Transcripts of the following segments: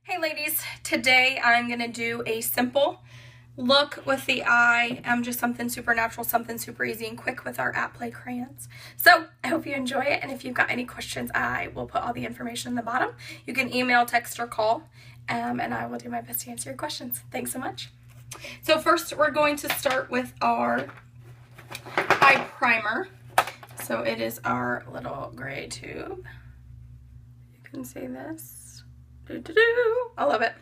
Hey ladies, today I'm going to do a simple look with the eye, just something super natural, something super easy and quick with our at play crayons. So I hope you enjoy it, and if you've got any questions, I will put all the information in the bottom. You can email, text, or call, and I will do my best to answer your questions. Thanks so much. So first we're going to start with our eye primer. So it is our little gray tube. You can see this. I love it.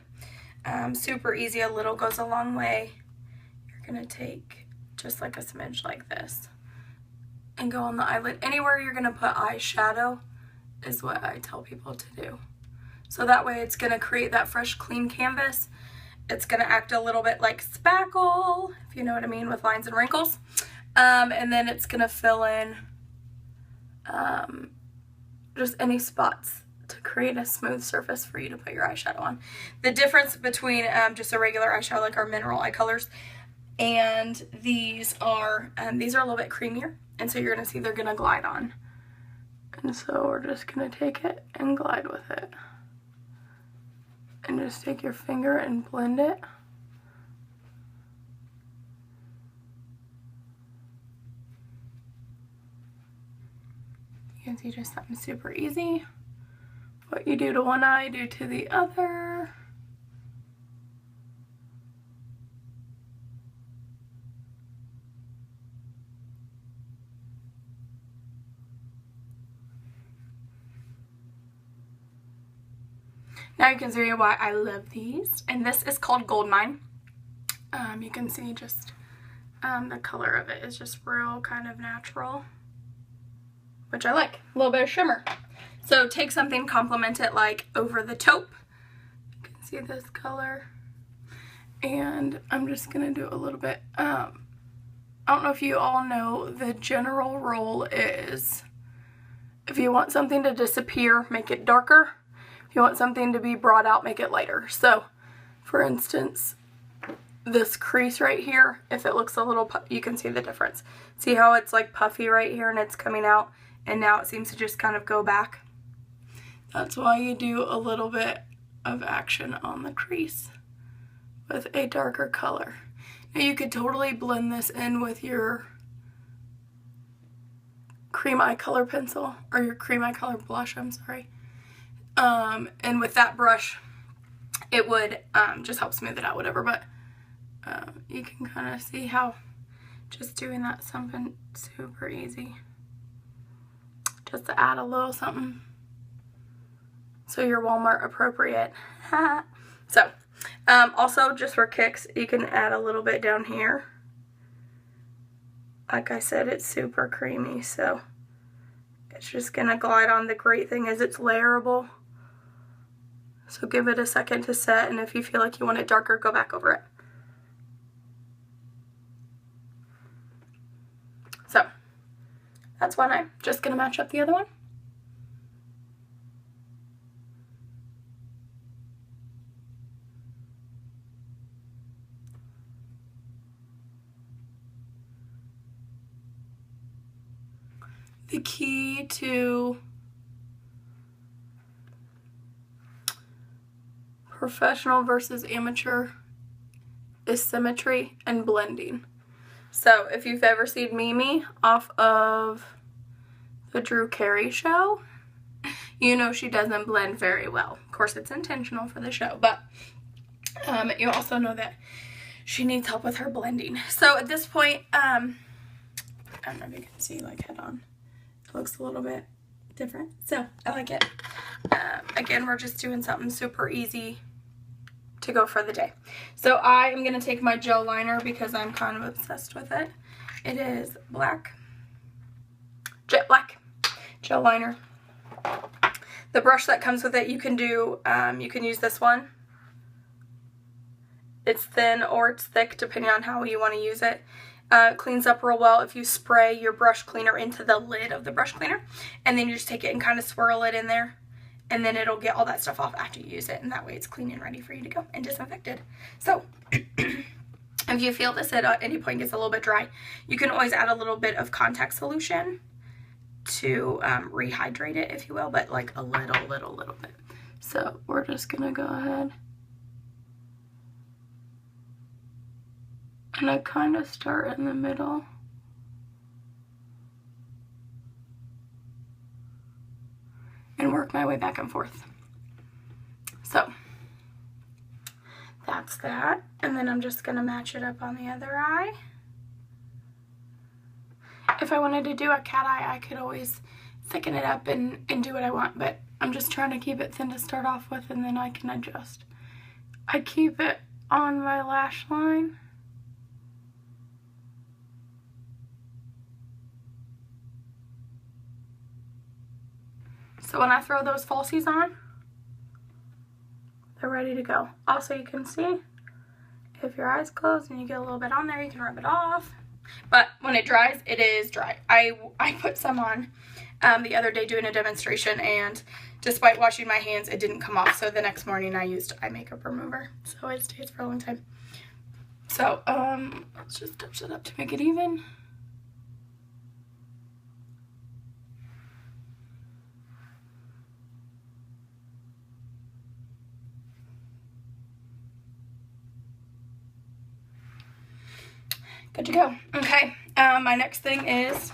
Super easy. A little goes a long way. You're going to take just like a smidge like this and go on the eyelid. Anywhere you're going to put eyeshadow is what I tell people to do. So that way it's going to create that fresh, clean canvas. It's going to act a little bit like spackle, if you know what I mean, with lines and wrinkles. And then it's going to fill in just any spots to create a smooth surface for you to put your eyeshadow on. The difference between just a regular eyeshadow, like our mineral eye colors, and these are a little bit creamier, and so you're going to see they're going to glide on. And so we're just going to take it and glide with it. And just take your finger and blend it. You can see just something super easy. What you do to one eye, do to the other. Now you can see why I love these. And this is called Gold Mine. You can see just the color of it is just real kind of natural, which I like. A little bit of shimmer. So take something, complement it like over the taupe. You can see this color. And I'm just going to do a little bit. I don't know if you all know, the general rule is if you want something to disappear, make it darker. If you want something to be brought out, make it lighter. So, for instance, this crease right here, if it looks a little, you can see the difference. See how it's like puffy right here and it's coming out, and now it seems to just kind of go back. That's why you do a little bit of action on the crease with a darker color. Now you could totally blend this in with your cream eye color pencil, or your cream eye color blush, I'm sorry. And with that brush, it would just help smooth it out, whatever. But you can kind of see how just doing that's something super easy. Just to add a little something. So you're Walmart appropriate. So, also just for kicks, you can add a little bit down here. Like I said, it's super creamy, so it's just going to glide on. The great thing is it's layerable. So give it a second to set, and if you feel like you want it darker, go back over it. So, that's one eye. Just going to match up the other one. The key to professional versus amateur is symmetry and blending. So if you've ever seen Mimi off of the Drew Carey show, you know she doesn't blend very well. Of course, it's intentional for the show, but you also know that she needs help with her blending. So at this point, I don't know if you can see like head on. It looks a little bit different, so I like it. Again, we're just doing something super easy to go for the day. So I am going to take my gel liner because I'm kind of obsessed with it. It is black, jet black gel liner. The brush that comes with it, you can do, you can use this one. It's thin or it's thick depending on how you want to use it. Cleans up real well if you spray your brush cleaner into the lid of the brush cleaner, and then you just take it and kind of swirl it in there, and then it'll get all that stuff off after you use it, and that way it's clean and ready for you to go and disinfected. So if you feel this at any point gets a little bit dry, you can always add a little bit of contact solution to rehydrate it, if you will, but like a little bit. So we're just gonna go ahead and I kind of start in the middle. And work my way back and forth. So that's that. And then I'm just gonna match it up on the other eye. If I wanted to do a cat eye, I could always thicken it up and do what I want, but I'm just trying to keep it thin to start off with, and then I can adjust. I keep it on my lash line. So when I throw those falsies on, they're ready to go. Also, you can see if your eyes closed and you get a little bit on there, you can rub it off. But when it dries, it is dry. I put some on the other day doing a demonstration, and despite washing my hands, it didn't come off. So the next morning I used eye makeup remover. So it stays for a long time. So let's just touch it up to make it even. Good to go. Okay, my next thing is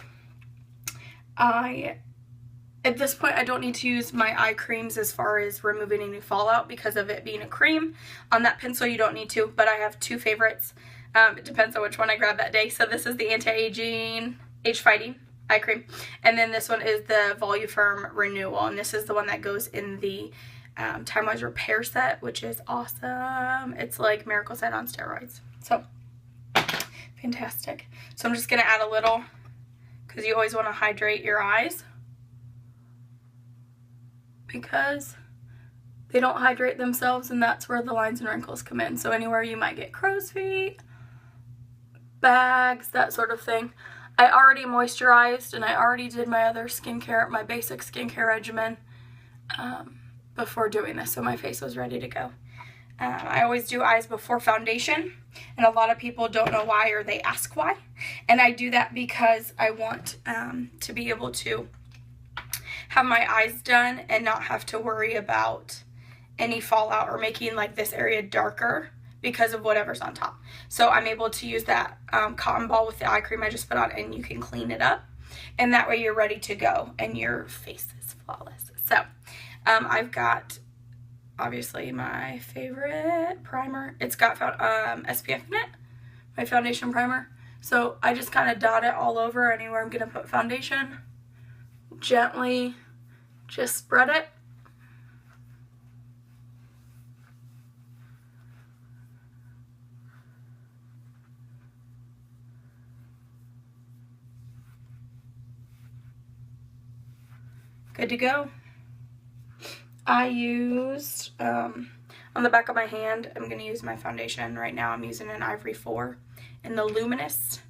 at this point, I don't need to use my eye creams as far as removing any fallout because of it being a cream. On that pencil, you don't need to, but I have two favorites. It depends on which one I grab that day. So this is the Anti-Aging Age-Fighting Eye Cream, and then this one is the Voluform Renewal, and this is the one that goes in the Time-Wise Repair set, which is awesome. It's like Miracle Set on steroids. So fantastic. So I'm just going to add a little, because you always want to hydrate your eyes, because they don't hydrate themselves, and that's where the lines and wrinkles come in. So anywhere you might get crow's feet, bags, that sort of thing. I already moisturized, and I already did my other skincare, my basic skincare regimen before doing this, so my face was ready to go. I always do eyes before foundation, and a lot of people don't know why, or they ask why. And I do that because I want to be able to have my eyes done and not have to worry about any fallout or making like this area darker because of whatever's on top. So I'm able to use that cotton ball with the eye cream I just put on, and you can clean it up, and that way you're ready to go and your face is flawless. So I've got obviously my favorite primer. It's got SPF in it, my foundation primer. So I just kind of dot it all over anywhere I'm going to put foundation. Gently just spread it. Good to go. I used, on the back of my hand, I'm going to use my foundation. Right now I'm using an Ivory 4 in the Luminous.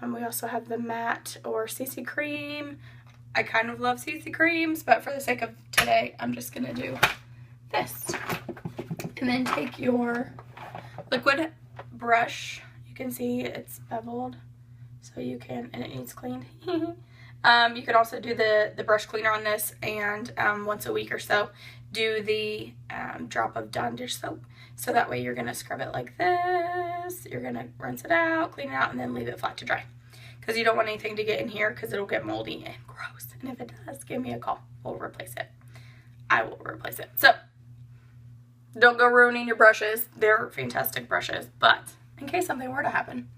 We also have the matte or CC cream. I kind of love CC creams, but for the sake of today, I'm just going to do this. And then take your liquid brush. You can see it's beveled, so you can, and it needs cleaned. You can also do the brush cleaner on this, and once a week or so, do the drop of Dawn dish soap. So that way you're going to scrub it like this. You're going to rinse it out, clean it out, and then leave it flat to dry. Because you don't want anything to get in here because it'll get moldy and gross. And if it does, give me a call. We'll replace it. I will replace it. So don't go ruining your brushes. They're fantastic brushes, but in case something were to happen,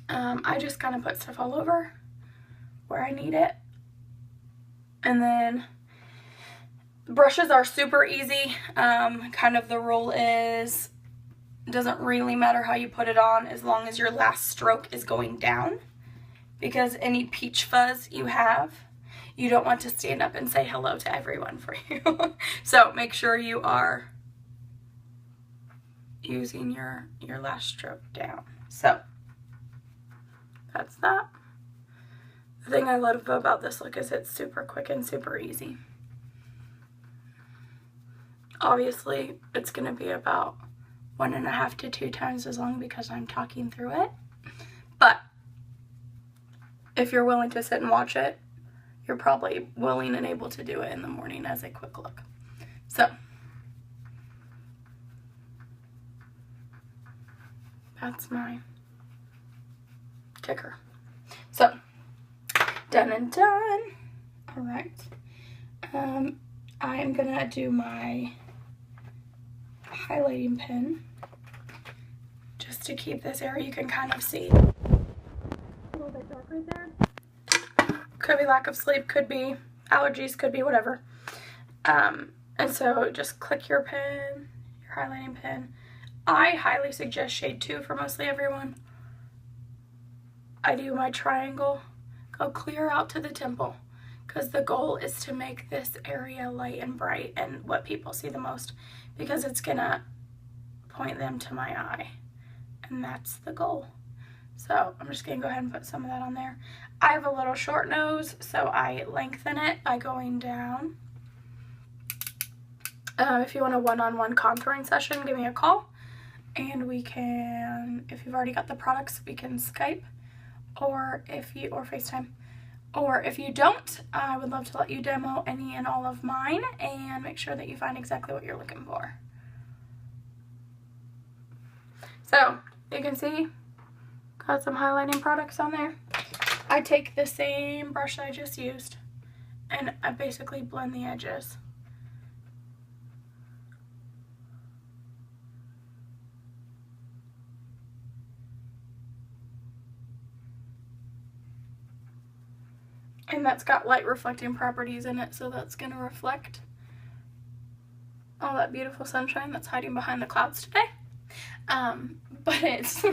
I just kind of put stuff all over where I need it. And then brushes are super easy. Kind of the rule is, it doesn't really matter how you put it on as long as your last stroke is going down, because any peach fuzz you have, you don't want to stand up and say hello to everyone for you. So make sure you are using your last stroke down. So that's that. The thing I love about this look is it's super quick and super easy. Obviously, it's going to be about 1.5 to 2 times as long because I'm talking through it. But if you're willing to sit and watch it, you're probably willing and able to do it in the morning as a quick look. So that's my ticker. So done and done. All right. I am gonna do my highlighting pen just to keep this area. You can kind of see a little bit dark right there. Could be lack of sleep, could be allergies, could be whatever. And so just click your pen, your highlighting pen. I highly suggest shade 2 for mostly everyone. I do my triangle, go clear out to the temple, because the goal is to make this area light and bright and what people see the most, because it's gonna point them to my eye, and that's the goal. So I'm just gonna go ahead and put some of that on there. I have a little short nose, so I lengthen it by going down. If you want a one-on-one contouring session, give me a call, and we can, if you've already got the products, we can Skype, or FaceTime. Or if you don't, I would love to let you demo any and all of mine and make sure that you find exactly what you're looking for. So you can see, got some highlighting products on there. I take the same brush that I just used and I basically blend the edges. And that's got light reflecting properties in it, so that's going to reflect all that beautiful sunshine that's hiding behind the clouds today. But it's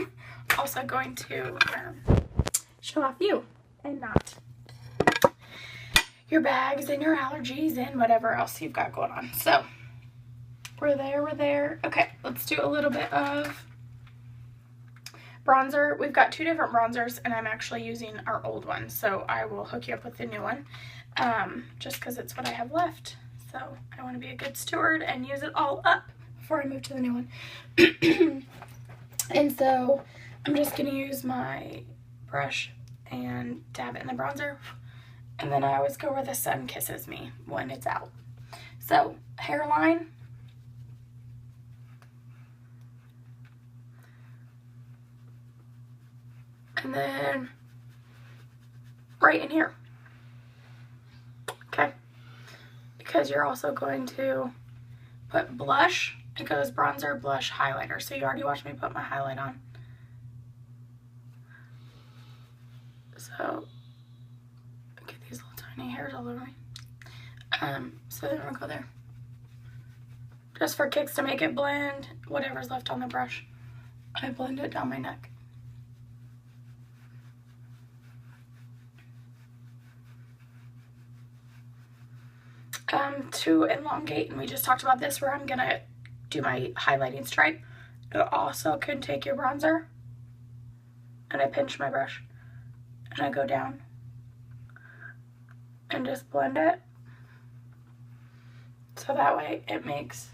also going to show off you and not your bags and your allergies and whatever else you've got going on. So we're there. Okay, let's do a little bit of bronzer. We've got 2 different bronzers, and I'm actually using our old one, so I will hook you up with the new one, just because it's what I have left. So I want to be a good steward and use it all up before I move to the new one. And so I'm just going to use my brush and dab it in the bronzer, and then I always go where the sun kisses me when it's out. So hairline. And then right in here, okay, because you're also going to put blush. It goes bronzer, blush, highlighter. So you already watched me put my highlight on. So get these little tiny hairs all over me. So then we'll go there. Just for kicks, to make it blend whatever's left on the brush, I blend it down my neck. To elongate, and we just talked about this, where I'm gonna do my highlighting stripe. You also can take your bronzer, and I pinch my brush, and I go down, and just blend it, so that way it makes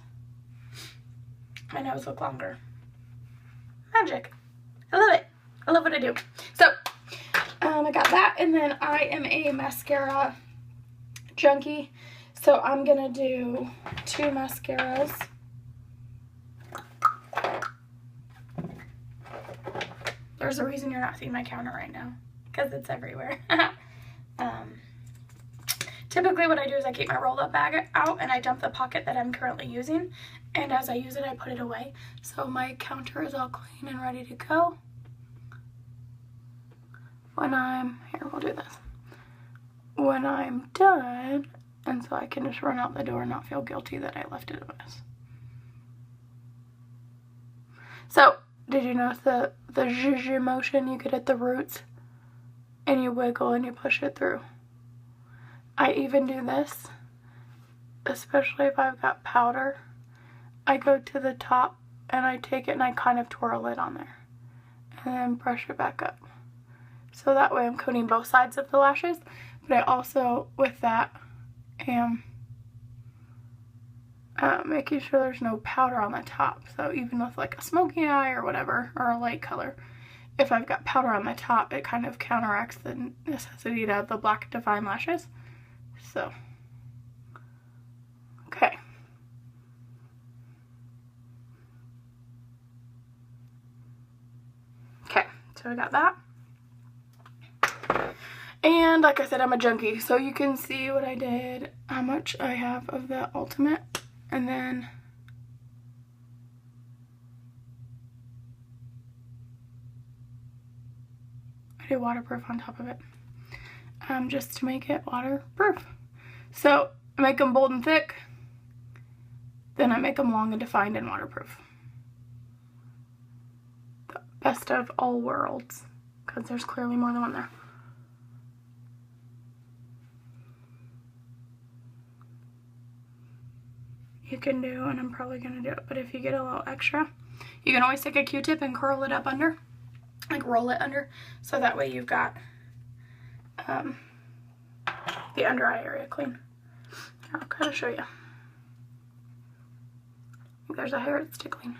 my nose look longer. Magic. I love it. I love what I do. So, I got that, and then I am a mascara junkie. So I'm gonna do 2 mascaras. There's a reason you're not seeing my counter right now, because it's everywhere. Typically what I do is I keep my rolled up bag out and I dump the pocket that I'm currently using, and as I use it I put it away. So my counter is all clean and ready to go. Here, we'll do this. When I'm done, and so I can just run out the door and not feel guilty that I left it a mess. So, did you notice the zhuzh motion you get at the roots? And you wiggle and you push it through. I even do this, especially if I've got powder. I go to the top and I take it and I kind of twirl it on there. And then brush it back up. So that way I'm coating both sides of the lashes. But I also, with that, am making sure there's no powder on the top. So even with like a smoky eye or whatever, or a light color, if I've got powder on the top, it kind of counteracts the necessity to have the black defined lashes. So, okay. So I got that. And like I said, I'm a junkie, so you can see what I did, how much I have of the Ultimate, and then I do waterproof on top of it, just to make it waterproof. So I make them bold and thick, then I make them long and defined and waterproof. The best of all worlds, because there's clearly more than one there. You can do, and I'm probably going to do it, but if you get a little extra, you can always take a Q-tip and curl it up under, like roll it under, so that way you've got the under eye area clean. I'll kind of show you. There's a hair that's tickling.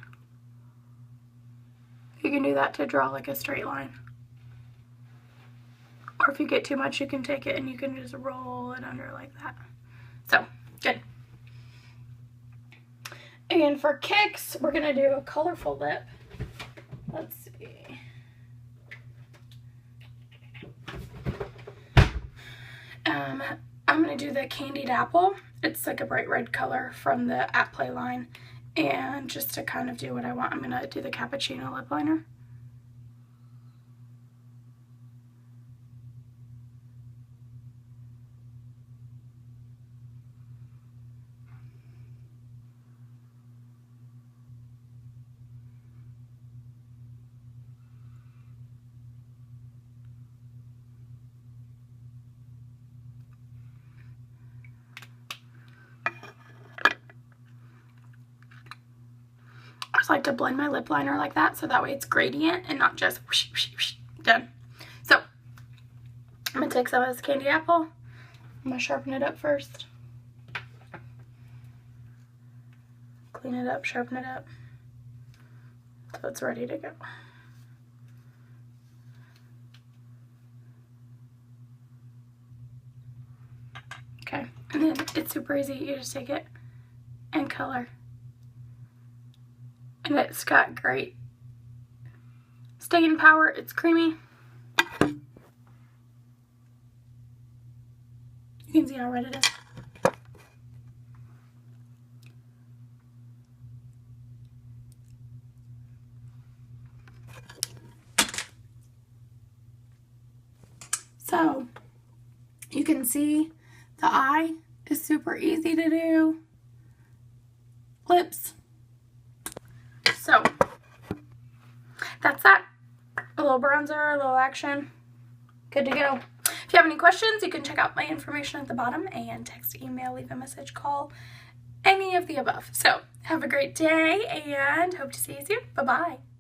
You can do that to draw like a straight line. Or if you get too much, you can take it and you can just roll it under like that. So, good. And for kicks, we're going to do a colorful lip. Let's see. I'm going to do the Candied Apple. It's like a bright red color from the At Play line. And just to kind of do what I want, I'm going to do the Cappuccino lip liner. I just like to blend my lip liner like that, so that way it's gradient and not just whoosh, whoosh, whoosh, done. So, I'm going to take some of this Candied Apple. I'm going to sharpen it up first. Clean it up, sharpen it up, so it's ready to go. Okay, and then it's super easy. You just take it and color. And it's got great staying power. It's creamy. You can see how red it is. So you can see the eye is super easy to do. Lips. So that's that. A little bronzer, a little action. Good to go. If you have any questions, you can check out my information at the bottom and text, email, leave a message, call, any of the above. So have a great day and hope to see you soon. Bye-bye.